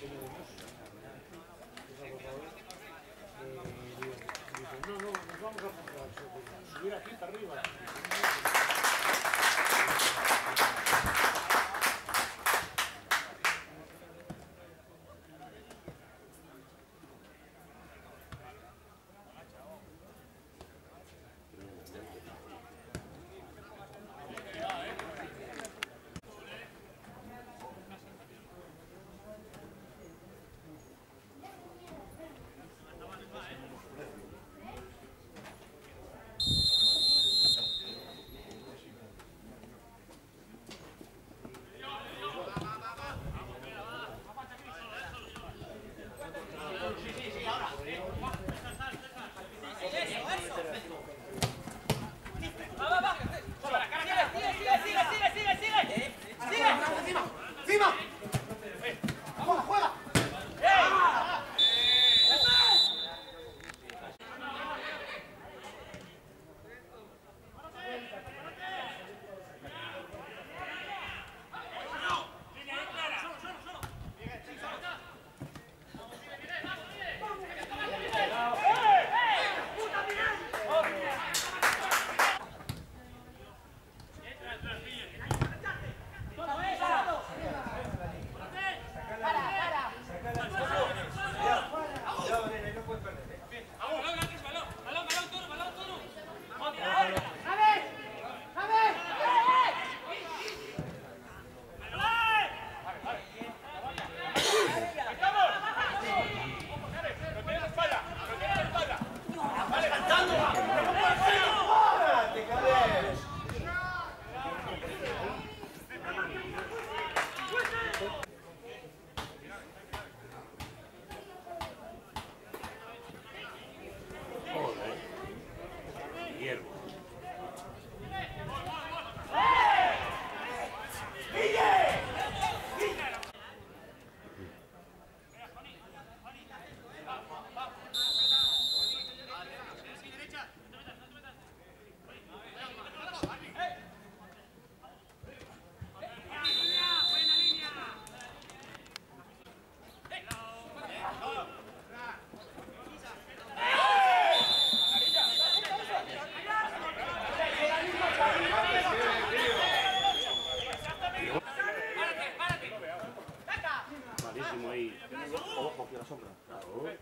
No, no, nos vamos a comprar, subir aquí para arriba. Malísimo ahí. Ojo, que la sombra. Claro.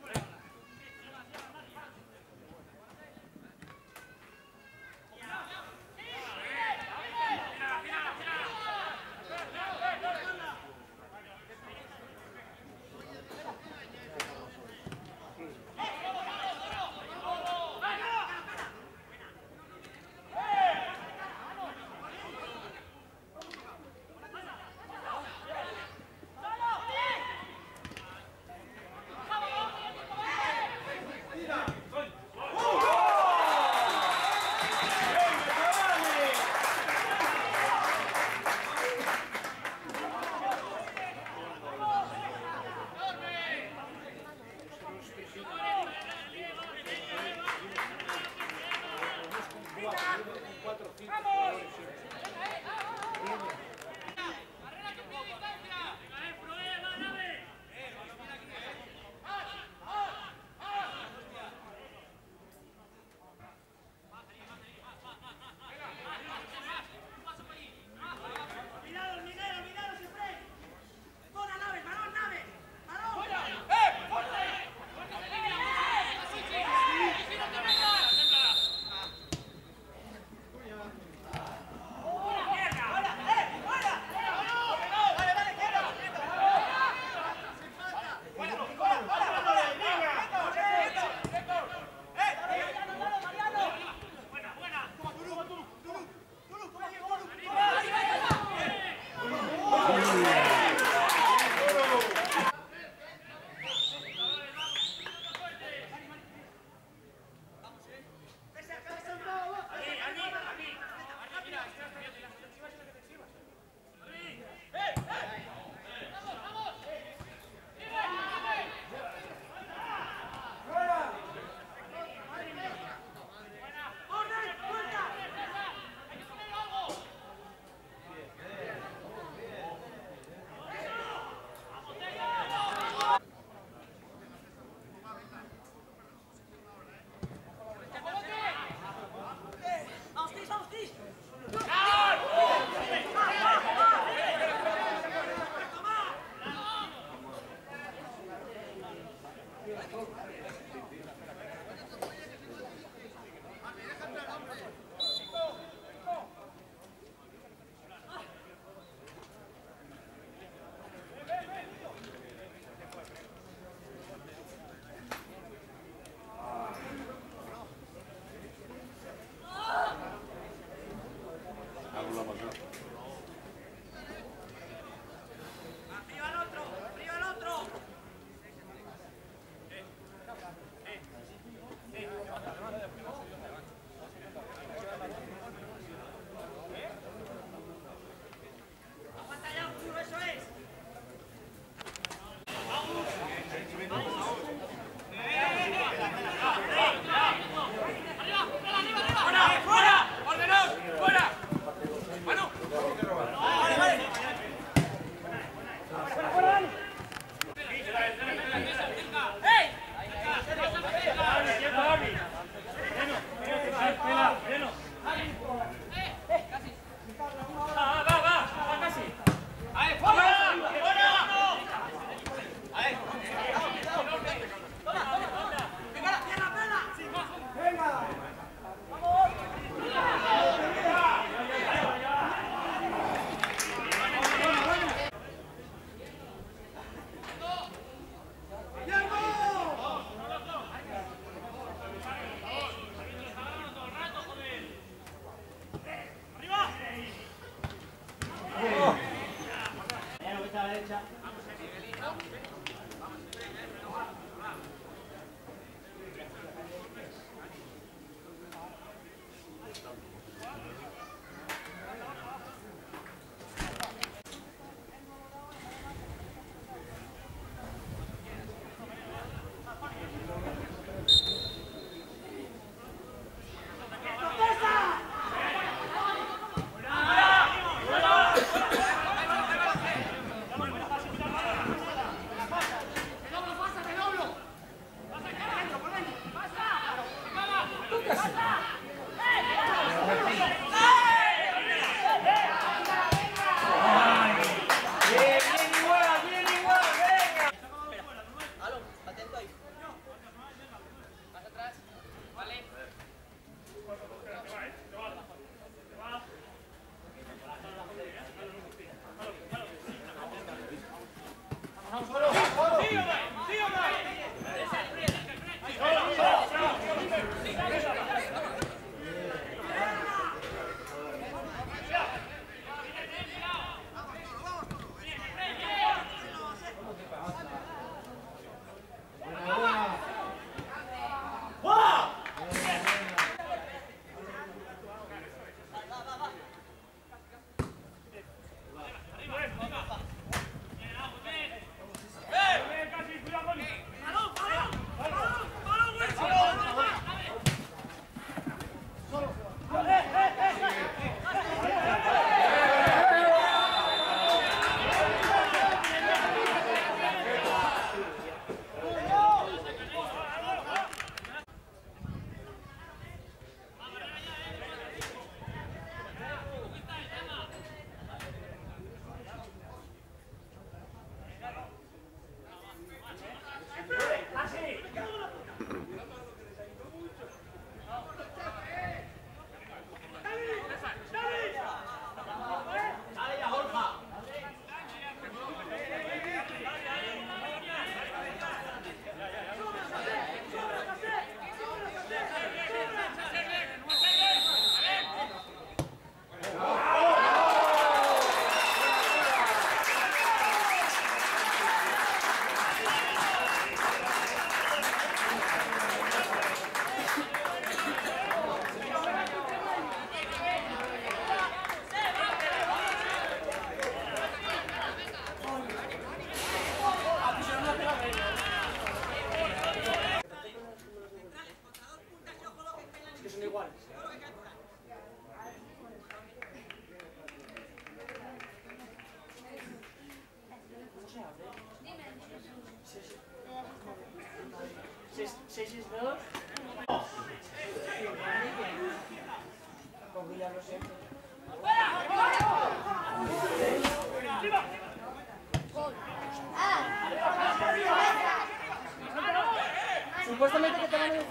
Supuestamente que te van a decir.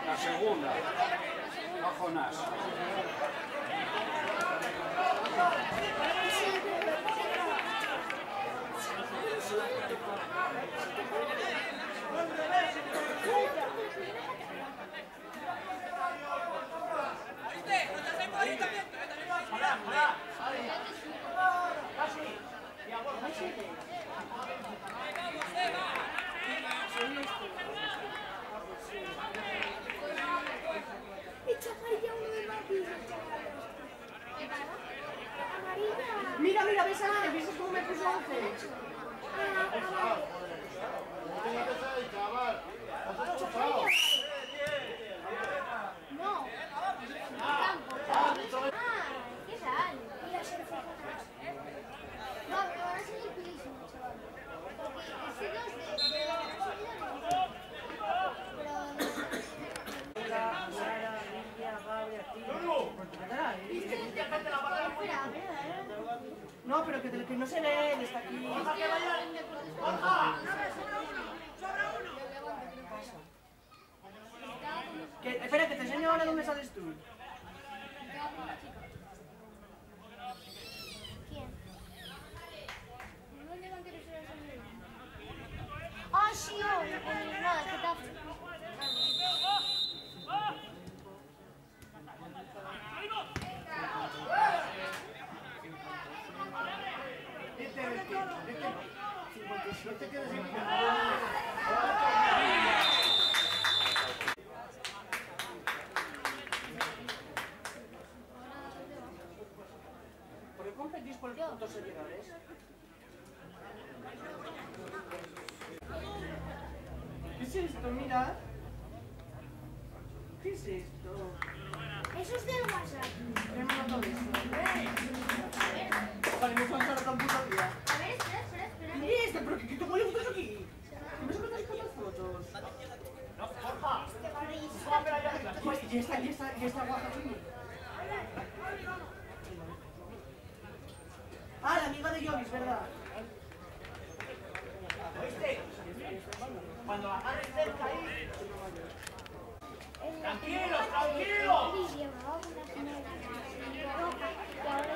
La segunda, bajo Nas. Mira, mira, ves a ¿ves cómo me puso 11? No. ¿Qué tal? No, pero ahora soy difícil, chaval. Porque ese 2 de la casualidad No, pero que no se lee, él está aquí. Espera, que te enseño ahora dónde sales tú. ¿Quién? ¿Dónde van a querer ser el Ah, sí, nada, el Getafe. ¿Por qué competís por puntos seguidores? ¿Qué es esto? Mira. ¿Qué es esto? Eso es del WhatsApp. ¿Qué me ha dado eso? Vale, me falta tan puto día. A ver, espera. ¿Qué es esto? ¿Pero qué te pones fotos aquí? ¿Qué me sacas tantas fotos? No, porfa. Y esta guaja aquí. es verdad. ¿Oíste? Cuando la agarres cerca ahí. En la ¡Tranquilos, primera tranquilos! llevaba una señora roja y ahora